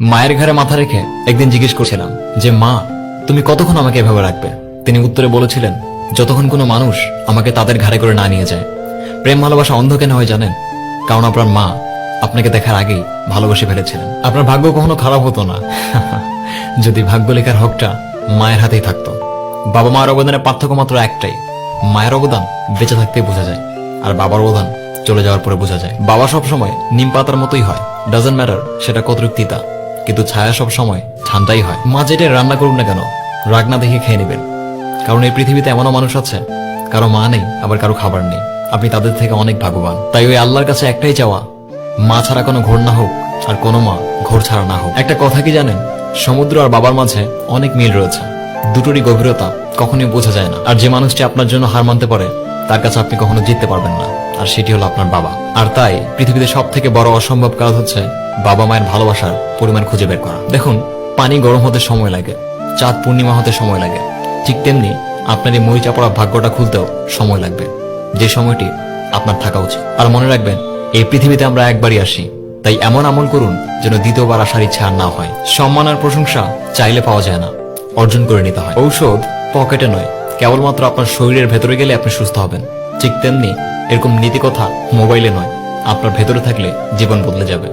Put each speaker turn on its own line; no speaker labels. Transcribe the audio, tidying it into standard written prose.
মায়ের ঘাড়ে মাথা রেখে একদিন জিজ্ঞেস করছিলাম যে মা, তুমি কতক্ষণ আমাকে এভাবে রাখবে? তিনি উত্তরে বলেছিলেন, যতক্ষণ কোনো মানুষ আমাকে তাদের ঘাড়ে করে না নিয়ে যায়। প্রেম ভালোবাসা অন্ধ কেন হয় জানেন? কারণ আপনার মা আপনাকে দেখার আগেই ভালোবেসে ফেলেছিলেন। আপনার ভাগ্য কখনো খারাপ হতো না যদি ভাগ্য লেখার হকটা মায়ের হাতেই থাকতো। বাবা মায়ের অবদানের পার্থক্য মাত্র একটাই, মায়ের অবদান বেঁচে থাকতেই বোঝা যায়, আর বাবার অবদান চলে যাওয়ার পরে বোঝা যায়। বাবা সব সময় নিম পাতার মতোই হয়, ডাজন্ট ম্যাটার সেটা কতটুক তিতা, কিন্তু ছায়া সব সময় ঠান্ডাই হয়। মা যেটা রান্না করুন না কেন, রাগ না দেখে খেয়ে নেবেন, কারণ এই পৃথিবীতে এমনও মানুষ আছে কারো মা নেই, আবার কারো খাবার নেই। আপনি তাদের থেকে অনেক ভাগ্যবান। তাই ওই আল্লাহর কাছে একটাই চাওয়া, মা ছাড়া কোনো ঘোর না হোক, আর কোনো মা ঘোর ছাড়া না হোক। একটা কথা কি জানেন, সমুদ্র আর বাবার মাঝে অনেক মিল রয়েছে, দুটোরই গভীরতা কখনোই বোঝা যায় না। আর যে মানুষটি আপনার জন্য হার মানতে পারে, তার কাছে আপনি কখনো জিততে পারবেন না, আর সেটি হলো আপনার বাবা। আর তাই পৃথিবীতে সব থেকে বড় অসম্ভব কাজ হচ্ছে বাবা মায়ের ভালোবাসার পরিমাণ খুঁজে বের করা। দেখুন, পানি গরম হতে সময় লাগে, চাঁদ পূর্ণিমা হতে সময় লাগে, ঠিক তেমনি আপনার এই মরিচা পড়া ভাগ্যটা খুলতেও সময় লাগবে, যে সময়টি আপনার থাকা উচিত। আর মনে রাখবেন, এই পৃথিবীতে আমরা একবারই আসি, তাই এমন আমল করুন যেন দ্বিতীয়বার আসার ইচ্ছা আর না হয়। সম্মান আর প্রশংসা চাইলে পাওয়া যায় না, অর্জন করে নিতে হয়। ঔষধ পকেটে নয়, কেবলমাত্র আপনার শরীরের ভেতরে গেলে আপনি সুস্থ হবেন। ঠিক তেমনি এরকম নীতি কথা মোবাইলে নয়, আপনার ভেতরে থাকলে জীবন বদলে যাবে।